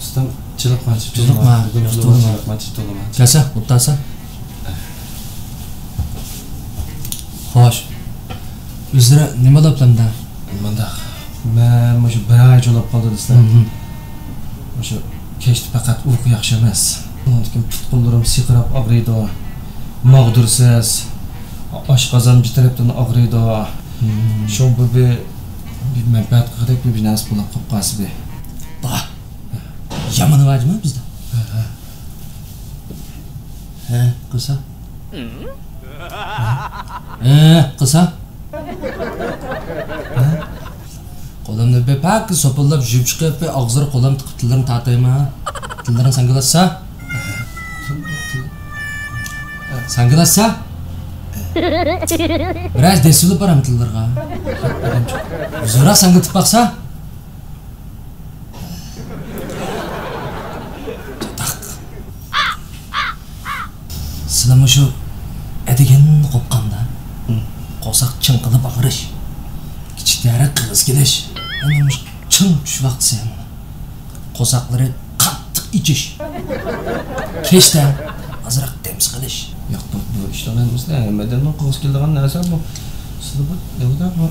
Ustam chiliqma. Kelsa, o'tasa. Xo'sh. O'zira nima deblamda? Manda. Men shu bir oy jo'lab qoldi desam. O'sha kechdi faqat uyqu yaxshi emas. Lekin tutqunlarim siqrab og'riydi. Mag'dursiz. Oshqozon jitirabdan og'riydi. Shu bir menfaat qilib bir narsa bo'lib qolib qolsa. Ba. Yamani vajmi bizda? Ha, qilsa. Qilsa. Qo'limni bepak so'pillab yuvib chiqib, og'zir qo'lim tiqib tillarini tatayman. Tillarini sangilasa? Sangilasa? Biraz desilib boram tillarga. Zo'roq sangiltib baqsa? Sizlarmi shu edigan qo'qqanda qo'saq chinqilib og'rish, kichikdari qig'iz kelish, ana chin tush vaqti sen. Qo'saqlari qattiq ichish, kechda azroq temsiz qilish. Yo'q, bu ishlamamizda, madandan qog'oz keladigan narsa bu. Sizlar bu nima bu?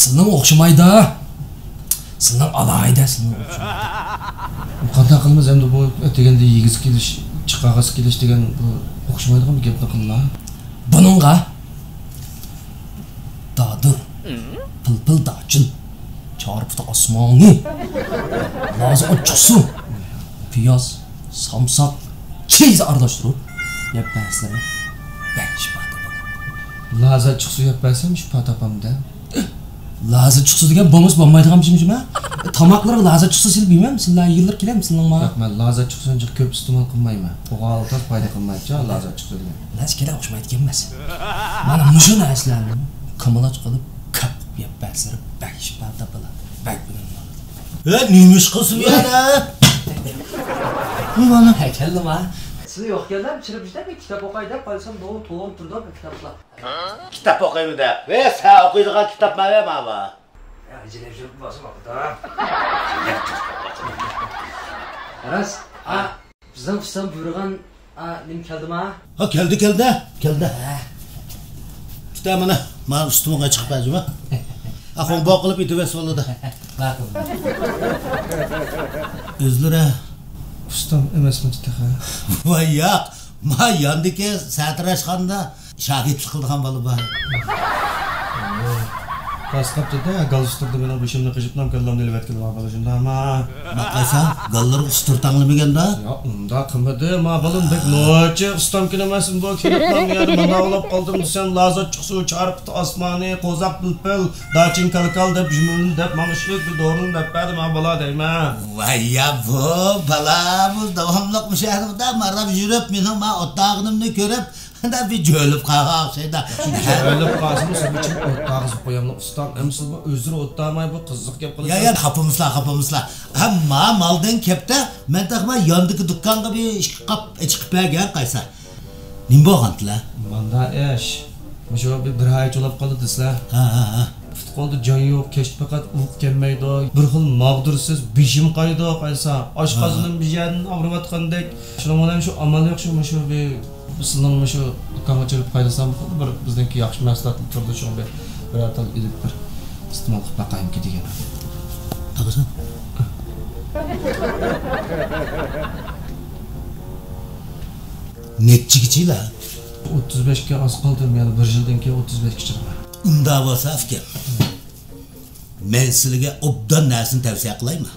Sizning o'xshamaydi. Sizning alayda, sizning o'xshamaydi. Qanday qilamiz endi bu deganda yigiz kelish, chiqag'is kelish degan bu o'xshamaydigan bir gapni qilma. Buningga dadur, pil dachil, chorpita osmoni, lozi ochiqsu, piyoz, samsak, cheese aralashtirib, yapaslar. Besh pata. Laza chiqsa yapasam shu patapamda. Laza chiqsa degan bo'lmas bo'lmaydigan ishimmi? Tamoqlarga laza chiqsa sil bilmem, sizlar yillar kelamsiz sizlarga. Yo'q, men laza chiqsa ko'p iste'mol qilmayman. O'g'altar foyda qilmaydi, laza chiqsa degan. Laza kerak o'xshamaydigan emas. Mana mushu narsalarni kamalaj qilib, kap yapaslar, besh pata bilan. Bak bilan. Neymiş qilsin yana? Bu bana keldim ha. Siz yo'q keldim, chirib ishda bir kitob o'qay deb qolsam, bu to'g'ri turdi bu kitoblar. Kitap o'qiymi da? Ve sen o'qiydigan kitap mana bu. Acilep жүріп басып ақыда. Aras, bizden fıstan buyurgan nem keldi mi? Ha keldi. Tuta mana, mana üstüme çıkıp acaba. Akon boqilib itibes oldu. Bakın. Özlüre. Ustam emasmi taxa? Voy yo'q. Ma yandiki satrashganda shagird qilgan bola bor. Pasqapda galsturda meni boshimni qijib nam kallamni elvatgan bola shunda ama. Maqaysan, gallar usturtanlamaganda? Yo'q, unda qilmadi. Ma bolam bek nochi ustam kelmasin bu kelibman yani mana olib qoldim sen lazat chiqsa charpti osmoni, qo'zaq bilpil, dachin kalkal deb jumul deb mana shu bir doğrun deb berdi ma bola deyman. Voy ya bu bala bu davomliq mushaharda marab yurib meni ma otog'imni ko'rib da bir jölüp qalaq şeyda. Jölüp qalsın sen için otağız qo'yamli ustam. Emsiz bu o'zini o'ttamay bu qiziq gap qilib. Ya xapımızlar. Hamma maldan kepte men taxma yandiki dukkanга bir chiqib bergan qaysa. Nim bo'lgandlar? Manda ish. Mushu bir ay jo'lab qoldi deslar. Ha. Futqolda jon yo'q, kechdi faqat uyqu kelmaydi. Bir xil mag'dursiz, bishim qaydi qaysa. Oshqozinim bijan og'riyotgandek. Shuning bilan shu amal yo'q shu bir sizlarni shu dukkanga chiqib qaylasam bir bizniki yaxshi mahsulotlar turdi shu bir atal ilib bir iste'mol qilib baqayimki degan. Taqasan. Netchigichilar 35 ga oz qoldim, yani bir yildan keyin 35 ga chiqaman. Unda bo'lsa fikr. Men sizlarga obdan narsani tavsiya qilayman.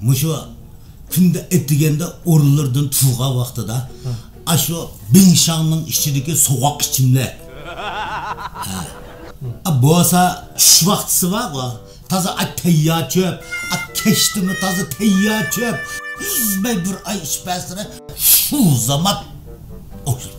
Mushu kunda etdiganda o'rinlardan turgan vaqtida aşo Bingshanning ichidagi sovuq ichimlar. Bo'lsa tush vaqtisi bor. Toza tayyor cho'p, keshdimi toza tayyor cho'p. Uzmay bir ay ichpasira shu zaman o'xshab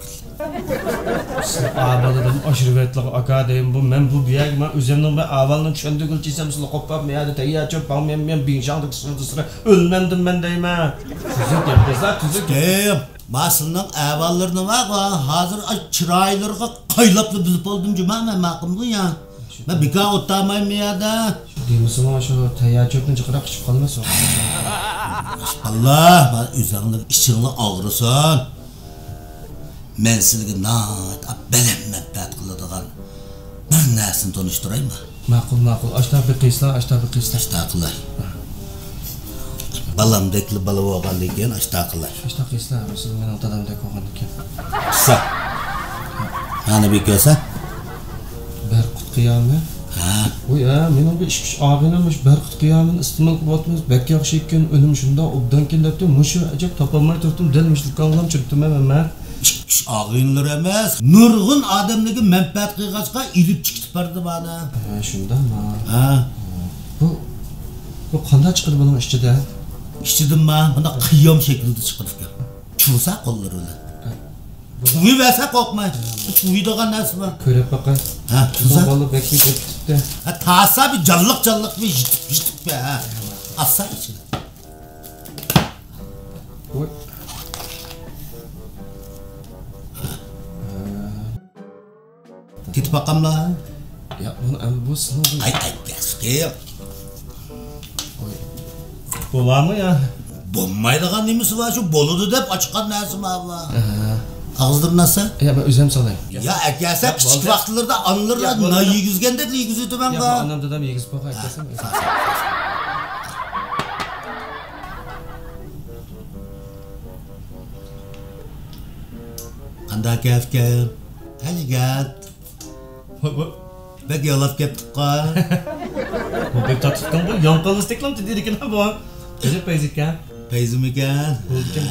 Avvaldan oshirvetliq akadem bu men bu buyagma o'zimning bir avvaldan tushundirgilchiysam sizlar qo'pab meyadi tayyor cho'p men Bingshanning sirasida o'lmandim men deyman. Tuzuk gaplar, tuzuk. Maslının əvvallarına var, hazır çıraylarına qaylaplı bilip oldum cuma mən maqımlı ya. Ben bir kağıt otamayım ya da. Demişsin ama şu tayyor çöpni çıqaraq ichib qolmasin. Allah, ben üzerinde içini ağrısın. Men sizga nat belim menfaat qiladigan bir narsani tanıştırayım mı? Ma'qul. Ashtabi qislar. Ashtaqillah. Balamdekli bala bo'lgandan keyin ashtaqillah. Ashta qislar. Siz meni otadamdek bo'lgandan keyin. Sa. Hani bir ko'sa? Bir qut qiyomi. Ha. Oy, mening bu ish og'inamish bir qut qiyomini iste'mol qilyapmiz. Bak yaxshi ekan, o'lim shunda obdan kelibdi. Mushu ajab topolmay turdim. Dilmishlik qolgan chirtdim men. Ağınlar emas, nurgun adamlığı menfaat kıygaçka ilip çıkıp bardı bana. Şunda mı? Ha. Bu qanday chiqdi bunun ichida? İşçidim ben, bana kıyam şeklinde çıkıp gel. Çursa kolları öyle. Uyu verse korkmayın. Uyuduğun nasıl var? Körep bakay. Ha, çursa. Balı bekleyip öptü. Ha, tasa bir canlık bir jitip be ha. Assa içine. Oy. Git bakalım la. Ya bu sınavı. Ay keski. Bu var mı ya? Bombaydıgan nemesi var şu boludu dep açıkan neresi var var. Ağızdır nasıl? Ya ben özüm salayım. Ya ekelse küçük vaktilarda anılırlar. Na yigizgen de yigizütü ben Ya var. annem dedem yegiz bakay. Kanda kefke. Hadi gel. Bek yalap keptik ka. Bu pek tatlıktan bu yankalı steklam dediğin ha bu. Öyle peyzikken. Peyzim iken. Bozken.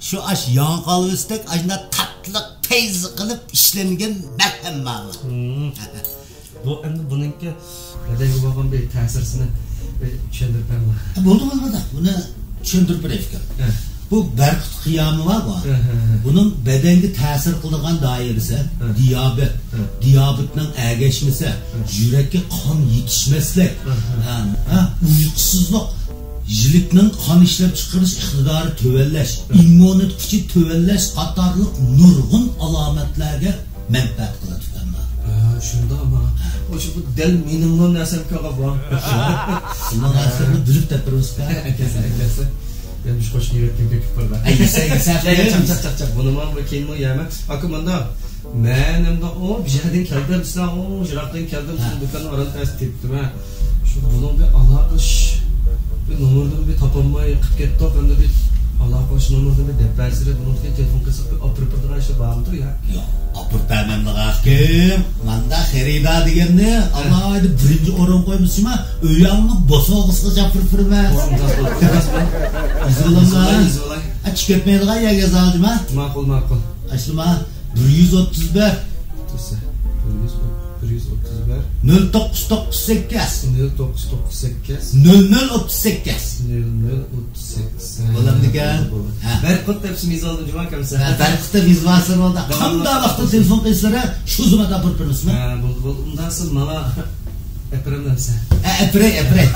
Şu aş yankalı istek aşına tatlı teyze kılıp işlengen merhem var. Bu endi bununki nedeni babam bir tesirsini tushundirib beraman. Bo'ldi. Buni tushuntirib beray fikr. Bu Berkut kıyamı var mı? Bunun bedengi tesir kıldıgan dairesi diyabet. Diyabetten ergeçmesi, yürekki kan yetişmeslik, uykusuzluk, jiliknin kan işlep çıkarış iktidarı tövelleş, immunit gücü tövelleş katarlık nurgun alametlerge menfaat kıladı. Şunda ama o şu bu del minimum nersem ki aga bu. Bundan aslında bülüp teperiz ka. Ekese. Ben bir koşu yürekli bir küpür ben. Çak. Bunu mu bakayım mı yemek? Akım bunda. Ben hem de o bir yerden geldim. Sen o jiraktan geldim. Şimdi dükkanı aradı test ettim ha. Şu bunun bir alakış. Bir numaradan bir tapanmayı kıt gitti. Ben de bir alakış numaradan bir depresyre. Bunun için telefon kısıp bir operatörden aşağı bağımdır ya. Yok. Apırtayman da hakim. Manda xerida degenne Allah aydı birinci oran koymuş ama öyanlı bosa kısaca fırfır be. İzirlanlar. Açık etmeydiğin ya yazalım ha. Makul. Açlıma 131. 0998 0038 Olam diken. Berkut tepsimiz oldu cuma kamsa. Berkut'ta biz varsın oldu. Kanda vakti telefon kızlara şu zumada pırpırız mı? Bu ondan sonra mala epremden sen. Epre.